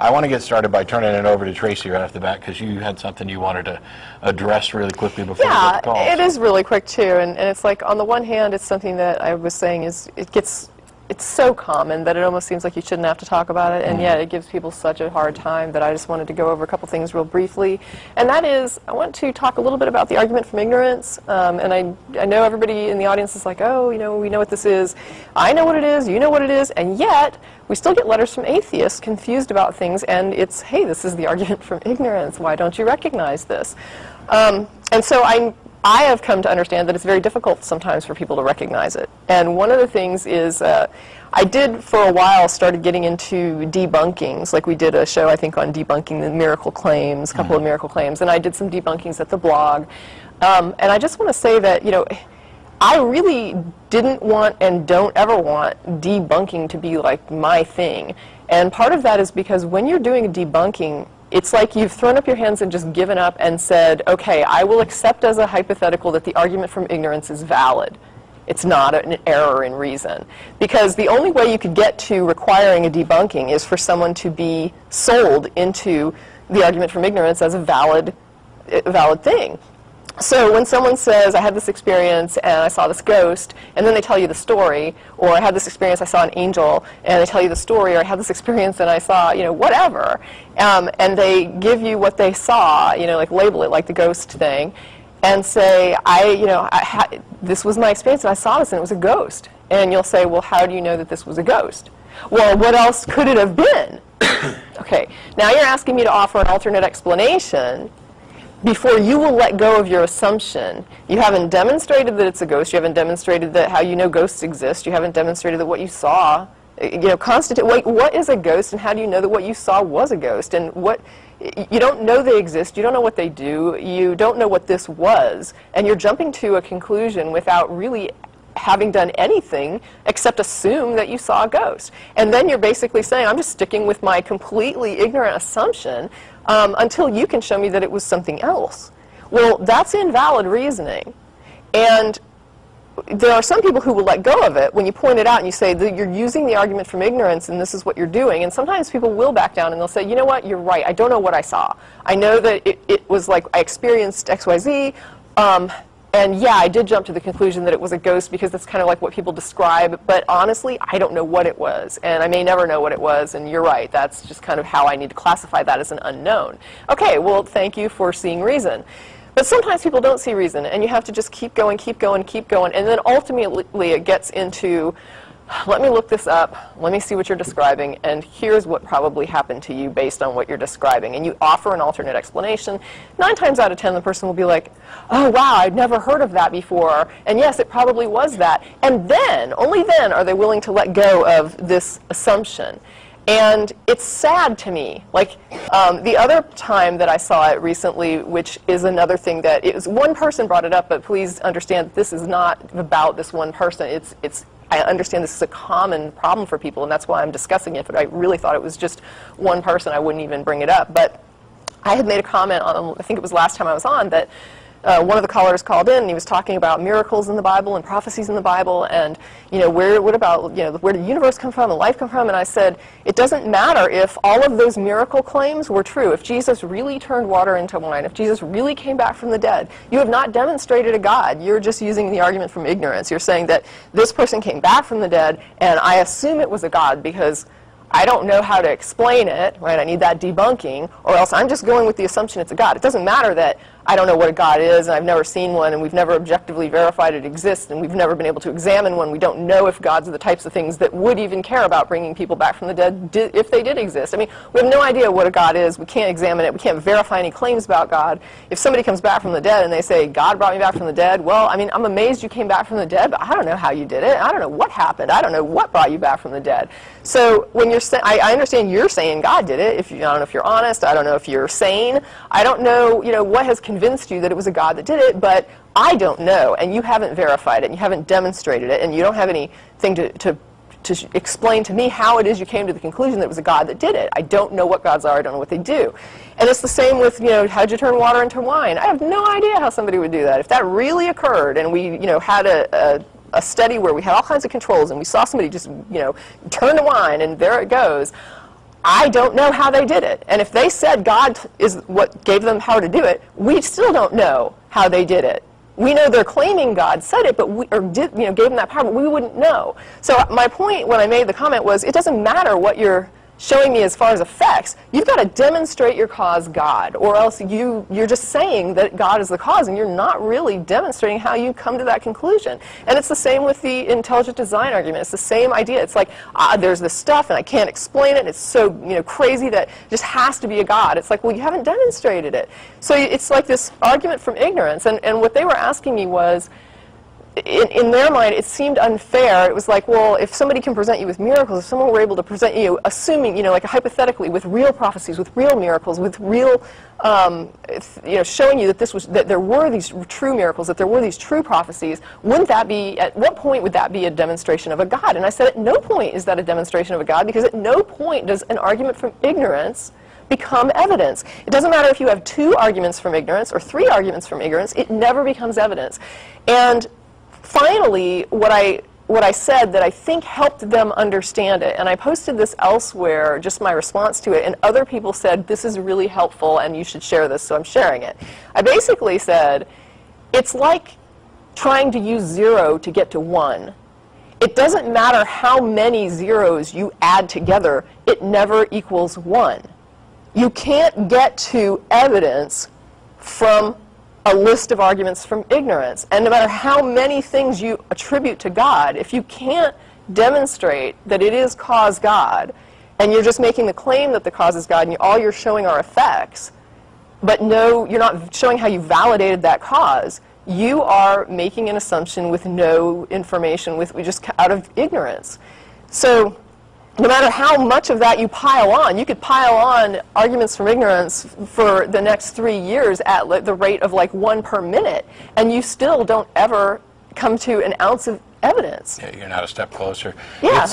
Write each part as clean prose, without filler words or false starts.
I want to get started by turning it over to Tracie right off the bat, because you had something you wanted to address really quickly before we get the call. Yeah, it is really quick too, and it's like, on the one hand, it's something that I was saying is it's so common that it almost seems like you shouldn't have to talk about it, and yet it gives people such a hard time that I just wanted to go over a couple things real briefly. And that is, I want to talk a little bit about the argument from ignorance. And I know everybody in the audience is like, oh, you know, we know what this is. I know what it is, you know what it is, and yet we still get letters from atheists confused about things, and it's, hey, this is the argument from ignorance. Why don't you recognize this? And so I have come to understand that it's very difficult sometimes for people to recognize it. And one of the things is, I did for a while started getting into debunkings. Like we did a show, I think, on debunking the miracle claims, a couple of miracle claims, and I did some debunkings at the blog. And I just want to say that, you know, I really didn't want and don't ever want debunking to be like my thing. And part of that is because when you're doing a debunking, it's like you've thrown up your hands and just given up and said, okay, I will accept as a hypothetical that the argument from ignorance is valid. It's not an error in reason. Because the only way you could get to requiring a debunking is for someone to be sold into the argument from ignorance as a valid thing. So when someone says, I had this experience and I saw this ghost, and then they tell you the story, or I had this experience, I saw an angel, and they tell you the story, or I had this experience and I saw, you know, whatever, and they give you what they saw, you know, like label it like the ghost thing, and say, this was my experience and I saw this and it was a ghost. And you'll say, well, how do you know that this was a ghost? Well, what else could it have been? Okay, now you're asking me to offer an alternate explanation before you will let go of your assumption. You haven't demonstrated that it's a ghost. You haven't demonstrated that how you know ghosts exist. You haven't demonstrated that what you saw, you know, wait, what is a ghost, and how do you know that what you saw was a ghost? And you don't know they exist. You don't know what they do. You don't know what this was. And you're jumping to a conclusion without really having done anything except assume that you saw a ghost. And then you're basically saying, I'm just sticking with my completely ignorant assumption until you can show me that it was something else. Well, that's invalid reasoning. And there are some people who will let go of it when you point it out and you say that you're using the argument from ignorance and this is what you're doing. And sometimes people will back down and they'll say, you know what, you're right, I don't know what I saw. I know that it was like I experienced XYZ, and yeah, I did jump to the conclusion that it was a ghost because that's kind of like what people describe, but honestly, I don't know what it was, and I may never know what it was, and you're right, that's just kind of how I need to classify that as an unknown. Okay, well, thank you for seeing reason. But sometimes people don't see reason, and you have to just keep going, keep going, keep going, and then ultimately it gets into, let me look this up, let me see what you're describing, and here's what probably happened to you based on what you're describing. And you offer an alternate explanation. 9 times out of 10, the person will be like, oh, wow, I'd never heard of that before, and yes, it probably was that. And then, only then, are they willing to let go of this assumption. And it's sad to me. Like, the other time that I saw it recently, which is another thing that, it was one person brought it up, but please understand that this is not about this one person. I understand this is a common problem for people, and that's why I'm discussing it, but I really thought it was just one person, I wouldn't even bring it up. But I had made a comment on, I think it was last time I was on, that one of the callers called in and he was talking about miracles in the Bible and prophecies in the Bible, and what about, where did the universe come from and life come from? And I said, it doesn't matter if all of those miracle claims were true. If Jesus really turned water into wine, if Jesus really came back from the dead, you have not demonstrated a God. You're just using the argument from ignorance. You're saying that this person came back from the dead, and I assume it was a God because I don't know how to explain it, right? I need that debunking, or else I'm just going with the assumption it's a God. It doesn't matter that I don't know what a God is, and I've never seen one, and we've never objectively verified it exists, and we've never been able to examine one. We don't know if gods are the types of things that would even care about bringing people back from the dead if they did exist. I mean, we have no idea what a God is. We can't examine it. We can't verify any claims about God. If somebody comes back from the dead and they say, God brought me back from the dead, well, I mean, I'm amazed you came back from the dead, but I don't know how you did it. I don't know what happened. I don't know what brought you back from the dead. So when you're saying, I understand you're saying God did it. I don't know if you're honest. I don't know if you're sane. I don't know, what has convinced you that it was a God that did it, but I don't know, and you haven't verified it, and you haven't demonstrated it, and you don't have anything to explain to me how it is you came to the conclusion that it was a God that did it. I don't know what gods are. I don't know what they do. And it's the same with, how'd you turn water into wine? I have no idea how somebody would do that. If that really occurred, and we, had a study where we had all kinds of controls, and we saw somebody just, turn the wine, and there it goes, I don't know how they did it. And if they said God is what gave them power to do it, we still don't know how they did it. We know they're claiming God said it, but gave them that power, but we wouldn't know. So my point when I made the comment was, it doesn't matter what you're showing me as far as effects. You've got to demonstrate your cause God, or else you're just saying that God is the cause, and you're not really demonstrating how you come to that conclusion. And it's the same with the intelligent design argument. It's the same idea. It's like, there's this stuff, and I can't explain it. And it's so crazy that it just has to be a God. It's like, well, you haven't demonstrated it. So it's like this argument from ignorance. And what they were asking me was, in their mind, it seemed unfair. It was like, well, if somebody can present you with miracles, if someone were able to present you, assuming, like hypothetically, with real prophecies, with real miracles, with real, showing you that there were these true miracles, that there were these true prophecies, wouldn't that be, at what point would that be a demonstration of a God? And I said, at no point is that a demonstration of a God, because at no point does an argument from ignorance become evidence. It doesn't matter if you have 2 arguments from ignorance or 3 arguments from ignorance, it never becomes evidence. And finally, what I said that I think helped them understand it, and I posted this elsewhere, just my response to it, and other people said, this is really helpful and you should share this, so I'm sharing it. I basically said, it's like trying to use 0 to get to 1. It doesn't matter how many zeros you add together, it never equals 1. You can't get to evidence from a list of arguments from ignorance. And no matter how many things you attribute to God, if you can't demonstrate that it is cause God, and you're just making the claim that the cause is God, and all you're showing are effects, but no, you're not showing how you validated that cause, you are making an assumption with no information, just out of ignorance. So no matter how much of that you pile on, you could pile on arguments from ignorance for the next 3 years at the rate of like 1 per minute, and you still don't ever come to an ounce of evidence. Yeah, you're not a step closer. Yeah.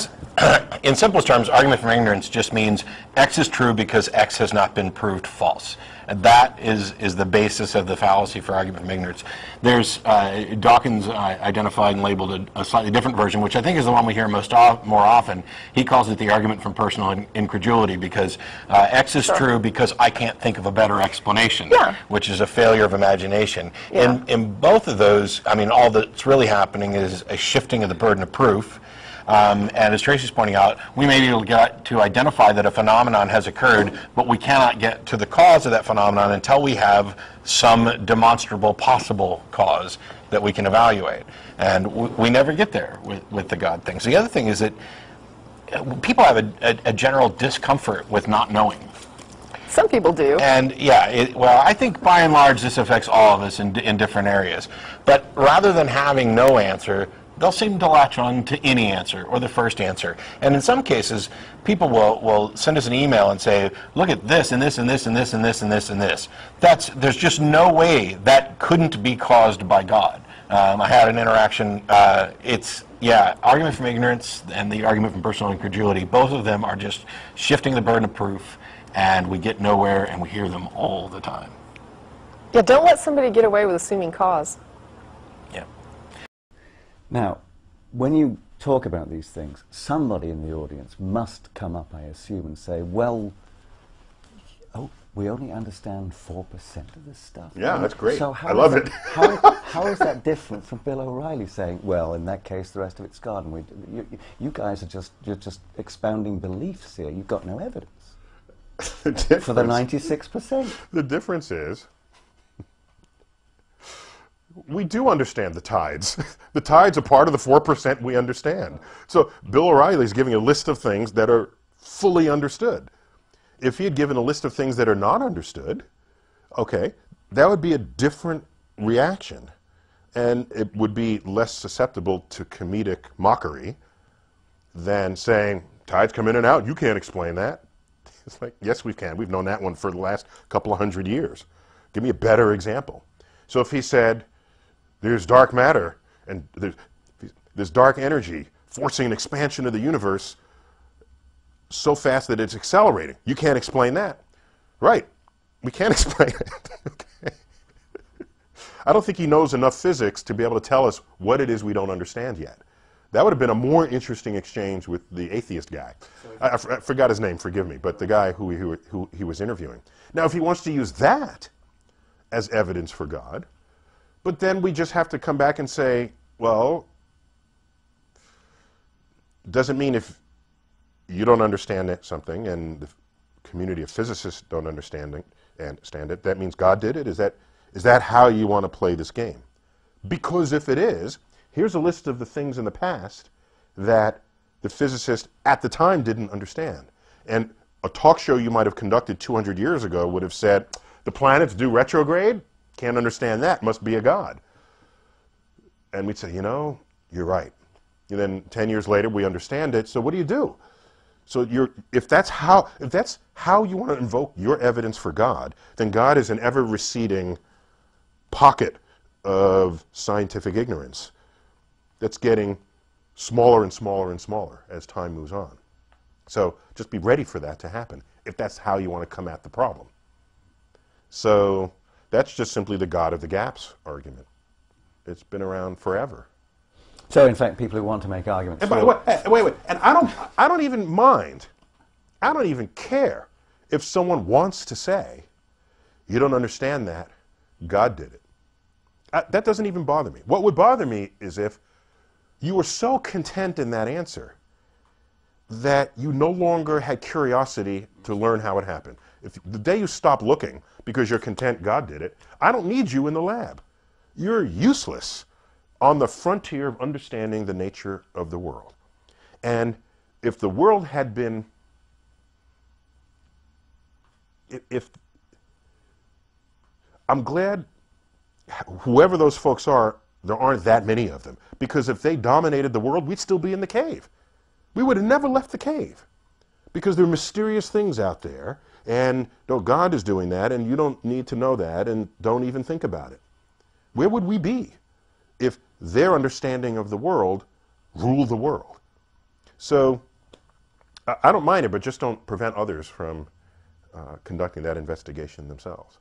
In simplest terms, argument from ignorance just means X is true because X has not been proved false. And that is the basis of the fallacy for argument from ignorance. There's Dawkins identified and labeled a slightly different version, which I think is the one we hear more often. He calls it the argument from personal incredulity, because X is true because I can't think of a better explanation, which is a failure of imagination. Yeah. In both of those, I mean, all that's really happening is a shifting of the burden of proof. And as Tracie's pointing out, we may be able to get to identify that a phenomenon has occurred, but we cannot get to the cause of that phenomenon until we have some demonstrable possible cause that we can evaluate. And we never get there with the God thing. So the other thing is that people have a general discomfort with not knowing. Some people do. And yeah, well, I think by and large this affects all of us in different areas. But rather than having no answer, they'll seem to latch on to any answer or the first answer. And in some cases, people will send us an email and say, look at this and this and this and this and this and this and this. There's just no way that couldn't be caused by God. I had an interaction, argument from ignorance and the argument from personal incredulity, both of them are just shifting the burden of proof, and we get nowhere, and we hear them all the time. Yeah, don't let somebody get away with assuming cause. Yeah. Now, when you talk about these things, somebody in the audience must come up, I assume, and say, well, we only understand 4% of this stuff. Yeah, that's great. So I love it. How is that different from Bill O'Reilly saying, well, in that case, the rest of it's God, and you guys are you're just expounding beliefs here. You've got no evidence. For the 96%. The difference is, we do understand the tides. The tides are part of the 4% we understand. So Bill O'Reilly is giving a list of things that are fully understood. If he had given a list of things that are not understood, okay, that would be a different reaction. And it would be less susceptible to comedic mockery than saying, tides come in and out, you can't explain that. It's like, yes, we can. We've known that one for the last couple of 100 years. Give me a better example. So if he said, there's dark matter and there's dark energy forcing an expansion of the universe so fast that it's accelerating. You can't explain that. Right. We can't explain it. Okay. I don't think he knows enough physics to be able to tell us what it is we don't understand yet. That would have been a more interesting exchange with the atheist guy. I forgot his name, forgive me, but the guy who he was interviewing. Now, if he wants to use that as evidence for God, but then we just have to come back and say, well, doesn't mean if you don't understand something and the community of physicists don't understand it, that means God did it? Is that how you want to play this game? Because if it is, here's a list of the things in the past that the physicists at the time didn't understand. And a talk show you might have conducted 200 years ago would have said, the planets do retrograde? Can't understand that, must be a God. And we'd say, you know, you're right. And then 10 years later, we understand it, so what do? So if that's how you want to invoke your evidence for God, then God is an ever-receding pocket of scientific ignorance that's getting smaller and smaller and smaller as time moves on. So just be ready for that to happen, if that's how you want to come at the problem. So that's just simply the God of the gaps argument. It's been around forever. So, in fact, people who want to make arguments... And by the way, wait. And I don't even mind, I don't even care if someone wants to say, you don't understand that, God did it. That doesn't even bother me. What would bother me is if you were so content in that answer that you no longer had curiosity to learn how it happened. If the day you stop looking because you're content God did it, I don't need you in the lab. You're useless on the frontier of understanding the nature of the world. And if the world had been, I'm glad whoever those folks are, there aren't that many of them. Because if they dominated the world, we'd still be in the cave. We would have never left the cave. Because there are mysterious things out there, and no, God is doing that, and you don't need to know that, and don't even think about it. Where would we be if their understanding of the world ruled the world? So I don't mind it, but just don't prevent others from conducting that investigation themselves.